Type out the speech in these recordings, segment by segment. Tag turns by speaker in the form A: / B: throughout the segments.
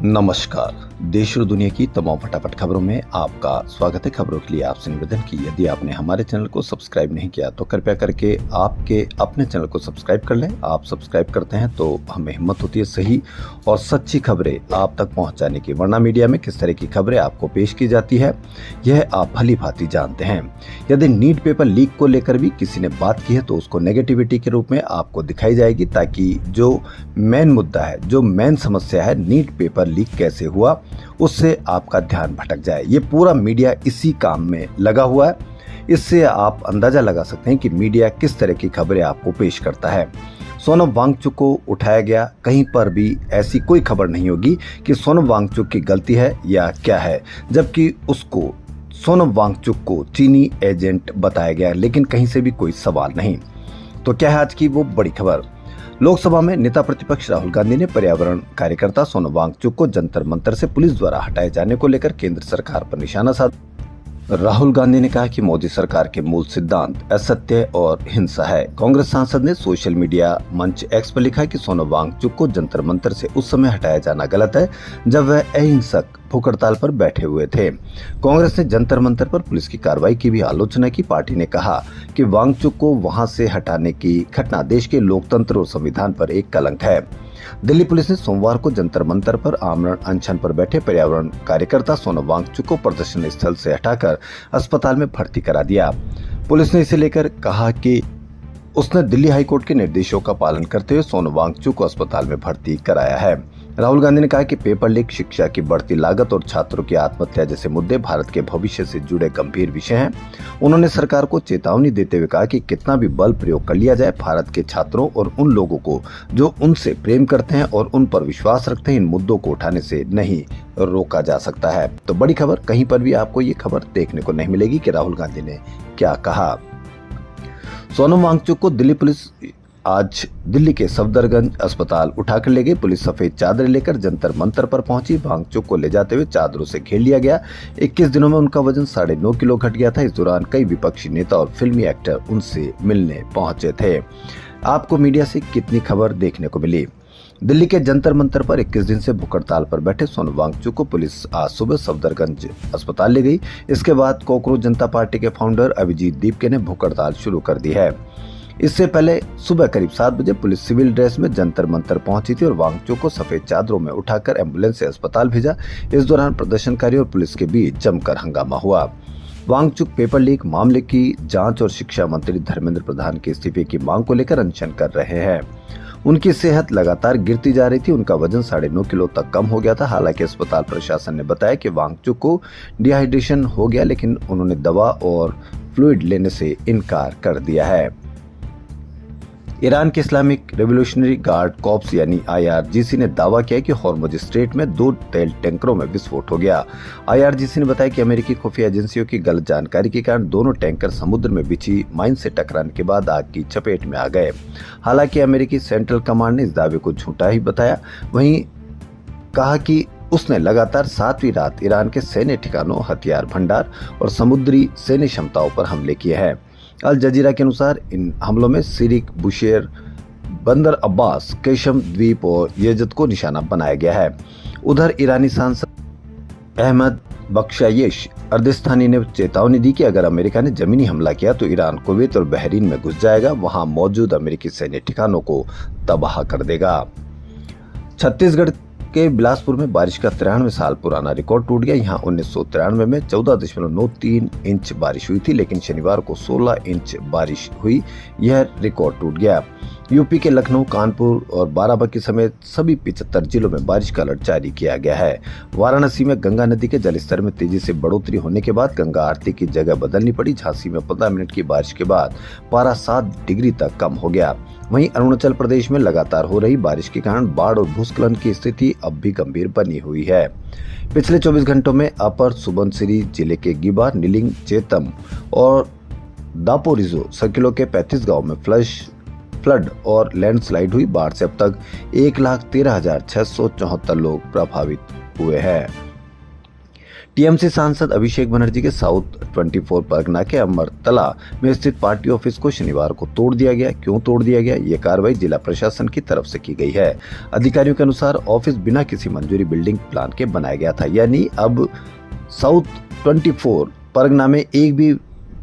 A: नमस्कार। देश और दुनिया की तमाम फटाफट खबरों में आपका स्वागत है। खबरों के लिए आपसे निवेदन की यदि आपने हमारे चैनल को सब्सक्राइब नहीं किया तो कृपया करके आपके अपने चैनल को सब्सक्राइब कर लें। आप सब्सक्राइब करते हैं तो हमें हिम्मत होती है सही और सच्ची खबरें आप तक पहुंचाने की। वरना मीडिया में किस तरह की खबरें आपको पेश की जाती है यह आप भली भांति जानते हैं। यदि नीट पेपर लीक को लेकर भी किसी ने बात की है तो उसको नेगेटिविटी के रूप में आपको दिखाई जाएगी, ताकि जो मेन मुद्दा है, जो मेन समस्या है, नीट पेपर लीक कैसे हुआ, उससे आपका ध्यान भटक जाए। ये पूरा मीडिया इसी काम में लगा हुआ है। इससे आप अंदाजा लगा सकते हैं कि मीडिया किस तरह की खबरें आपको पेश करता है। सोनम वांगचुक को उठाया गया, कहीं पर भी ऐसी कोई खबर नहीं होगी कि सोनम वांगचुक की गलती है या क्या है, जबकि उसको सोनम वांगचुक को चीनी एजेंट बताया गया, लेकिन कहीं से भी कोई सवाल नहीं। तो क्या है आज की वो बड़ी खबर। लोकसभा में नेता प्रतिपक्ष राहुल गांधी ने पर्यावरण कार्यकर्ता सोनम वांगचुक को जंतर मंतर से पुलिस द्वारा हटाए जाने को लेकर केंद्र सरकार पर निशाना साधा। राहुल गांधी ने कहा कि मोदी सरकार के मूल सिद्धांत असत्य और हिंसा है। कांग्रेस सांसद ने सोशल मीडिया मंच एक्स पर लिखा कि सोनम वांगचुक को जंतर मंतर से उस समय हटाया जाना गलत है जब वह अहिंसक भूख हड़ताल पर बैठे हुए थे। कांग्रेस ने जंतर मंतर पर पुलिस की कार्रवाई की भी आलोचना की। पार्टी ने कहा कि वांगचुक को वहां से हटाने की घटना देश के लोकतंत्र और संविधान पर एक कलंक है। दिल्ली पुलिस ने सोमवार को जंतर मंतर पर आमरण अनशन पर बैठे पर्यावरण कार्यकर्ता सोनम वांगचुक को प्रदर्शन स्थल से हटाकर अस्पताल में भर्ती करा दिया। पुलिस ने इसे लेकर कहा कि उसने दिल्ली हाईकोर्ट के निर्देशों का पालन करते हुए सोनम वांगचुक को अस्पताल में भर्ती कराया है। राहुल गांधी ने कहा कि पेपर लीक, शिक्षा की बढ़ती लागत और छात्रों की आत्महत्या जैसे मुद्दे भारत के भविष्य से जुड़े गंभीर विषय हैं। उन्होंने सरकार को चेतावनी देते हुए कहा कि कितना भी बल प्रयोग कर लिया जाए, भारत के छात्रों और उन लोगों को जो उनसे प्रेम करते हैं और उन पर विश्वास रखते हैं, इन मुद्दों को उठाने से नहीं रोका जा सकता है। तो बड़ी खबर, कहीं पर भी आपको ये खबर देखने को नहीं मिलेगी कि राहुल गांधी ने क्या कहा। सोनम वांगचुक को दिल्ली पुलिस आज दिल्ली के सफदरगंज अस्पताल उठाकर ले गई। पुलिस सफेद चादर लेकर जंतर मंतर पर पहुंची। वांगचुक को ले जाते हुए चादरों से घेर लिया गया। 21 दिनों में उनका वजन 9.5 किलो घट गया था। इस दौरान कई विपक्षी नेता और फिल्मी एक्टर उनसे मिलने पहुंचे थे। आपको मीडिया से कितनी खबर देखने को मिली। दिल्ली के जंतर मंतर पर 21 दिन से भूख हड़ताल पर बैठे सोनम वांगचुक को पुलिस आज सुबह सफदरगंज अस्पताल ले गई। इसके बाद कॉकरोच जनता पार्टी के फाउंडर अभिजीत दीपके ने भूख हड़ताल शुरू कर दी है। इससे पहले सुबह करीब 7 बजे पुलिस सिविल ड्रेस में जंतर मंतर पहुंची थी और वांगचुक को सफेद चादरों में उठाकर एम्बुलेंस से अस्पताल भेजा। इस दौरान प्रदर्शनकारी और पुलिस के बीच जमकर हंगामा हुआ। वांगचुक पेपर लीक मामले की जांच और शिक्षा मंत्री धर्मेंद्र प्रधान के इस्तीफे की मांग को लेकर अनशन कर रहे हैं। उनकी सेहत लगातार गिरती जा रही थी। उनका वजन 9.5 किलो तक कम हो गया था। हालांकि अस्पताल प्रशासन ने बताया कि वांगचुक को डिहाइड्रेशन हो गया, लेकिन उन्होंने दवा और फ्लूइड लेने से इनकार कर दिया है। ईरान के इस्लामिक रेवोल्यूशनरी गार्ड कॉर्प्स यानी IRGC ने दावा किया कि हॉर्मुज स्ट्रेट में 2 तेल टैंकरों में विस्फोट हो गया। IRGC ने बताया कि अमेरिकी खुफिया एजेंसियों की गलत जानकारी के कारण दोनों टैंकर समुद्र में बिछी माइन से टकराने के बाद आग की चपेट में आ गए। हालांकि अमेरिकी सेंट्रल कमांड ने इस दावे को झूठा ही बताया। वहीं कहा कि उसने लगातार 7वीं रात ईरान के सैन्य ठिकानों, हथियार भंडार और समुद्री सैन्य क्षमताओं पर हमले किए हैं। अल जजीरा के अनुसार इन हमलों में सिरिक, बुशेर, बंदर अब्बास, केशम द्वीप और यजद को निशाना बनाया गया है। उधर ईरानी सांसद अहमद बख्शायेश अर्दिस्तानी ने चेतावनी दी कि अगर अमेरिका ने जमीनी हमला किया तो ईरान, कुवैत और बहरीन में घुस जाएगा, वहां मौजूद अमेरिकी सैन्य ठिकानों को तबाह कर देगा। छत्तीसगढ़ के बिलासपुर में बारिश का 93 साल पुराना रिकॉर्ड टूट गया। यहाँ 1993 में 14.93 इंच बारिश हुई थी, लेकिन शनिवार को 16 इंच बारिश हुई। यह रिकॉर्ड टूट गया। यूपी के लखनऊ, कानपुर और बाराबंकी समेत सभी 75 जिलों में बारिश का अलर्ट जारी किया गया है। वाराणसी में गंगा नदी के जलस्तर में तेजी से बढ़ोतरी होने के बाद गंगा आरती की जगह बदलनी पड़ी। झांसी में 15 मिनट की बारिश के बाद पारा 7 डिग्री तक कम हो गया। वहीं अरुणाचल प्रदेश में लगातार हो रही बारिश के कारण बाढ़ और भूस्खलन की स्थिति अब भी गंभीर बनी हुई है। पिछले 24 घंटों में अपर सुबनसिरी जिले के गिबा, निलिंग, चेतम और दापोरिजो सर्किलों के 35 गाँव में फ्लड और लैंडस्लाइड हुई। बाढ़ से अब तक 1,13,674 लोग प्रभावित हुए हैं। टीएमसी सांसद अभिषेक बनर्जी के साउथ 24 परगना के अमरतला में स्थित पार्टी ऑफिस को शनिवार को तोड़ दिया गया। क्यों तोड़ दिया गया? ये कार्रवाई जिला प्रशासन की तरफ से की गई है। अधिकारियों के अनुसार ऑफिस बिना किसी मंजूरी बिल्डिंग प्लान के बनाया गया था, यानी अब साउथ 24 परगना में एक भी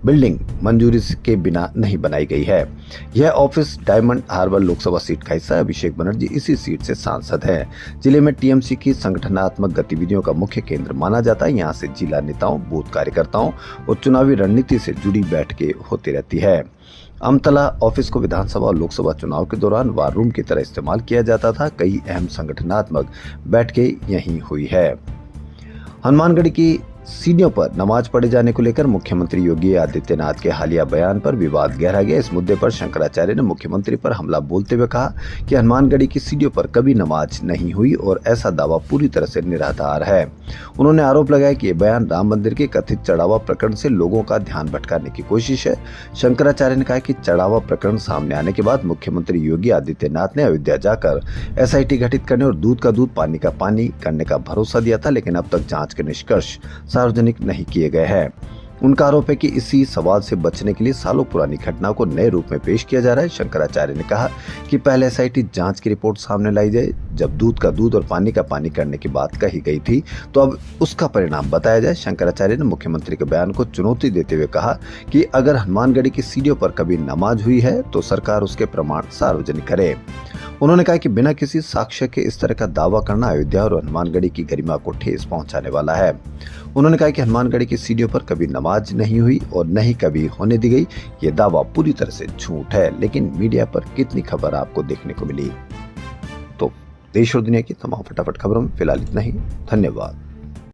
A: बिल्डिंग मंजूरी के बिना नहीं बनाई गई है। यह ऑफिस डायमंड हार्बर लोकसभा सीट का हिस्सा है। अभिषेक बनर्जी इसी सीट से सांसद हैं। जिले में टीएमसी की संगठनात्मक गतिविधियों का मुख्य केंद्र माना जाता है। यहाँ से जिला नेताओं, बूथ कार्यकर्ताओं और चुनावी रणनीति से जुड़ी बैठकें होती रहती है। अमतला ऑफिस को विधानसभा और लोकसभा चुनाव के दौरान वार रूम की तरह इस्तेमाल किया जाता था। कई अहम संगठनात्मक बैठकें यहीं हुई है। हनुमानगढ़ की सीढ़ियों पर नमाज पढ़े जाने को लेकर मुख्यमंत्री योगी आदित्यनाथ के हालिया बयान पर विवाद गहरा गया। इस मुद्दे पर शंकराचार्य ने मुख्यमंत्री पर हमला बोलते हुए कहा कि हनुमानगढ़ी की सीढ़ियों पर कभी नमाज नहीं हुई और ऐसा दावा पूरी तरह से निराधार है। उन्होंने आरोप लगाया कि यह बयान राम मंदिर के कथित चढ़ावा प्रकरण से लोगों का ध्यान भटकाने की कोशिश है। शंकराचार्य ने कहा कि चढ़ावा प्रकरण सामने आने के बाद मुख्यमंत्री योगी आदित्यनाथ ने अयोध्या जाकर एसआईटी गठित करने और दूध का दूध, पानी का पानी करने का भरोसा दिया था, लेकिन अब तक जांच के निष्कर्ष सार्वजनिक नहीं किए गए हैं। उनका आरोप है कि इसी सवाल से बचने के लिए सालों पुरानी घटना को नए रूप में पेश किया जा रहा है। शंकराचार्य ने कहा कि पहले एसआईटी जांच की रिपोर्ट सामने लाई जाए। जब दूध का दूध और पानी का पानी करने की बात कही गई थी तो अब उसका परिणाम बताया जाए। शंकराचार्य ने मुख्यमंत्री के बयान को चुनौती देते हुए कहा कि अगर हनुमानगढ़ी की सीढ़ियों पर कभी नमाज हुई है तो सरकार उसके प्रमाण सार्वजनिक करे। उन्होंने कहा कि बिना किसी साक्ष्य के इस तरह का दावा करना अयोध्या और हनुमानगढ़ी की गरिमा को ठेस पहुंचाने वाला है। उन्होंने कहा कि हनुमानगढ़ी की सीढ़ियों पर कभी नमाज नहीं हुई और न ही कभी होने दी गई। ये दावा पूरी तरह से झूठ है। लेकिन मीडिया पर कितनी खबर आपको देखने को मिली? तो देश और दुनिया की तमाम फटाफट खबरों में फिलहाल इतना ही। धन्यवाद।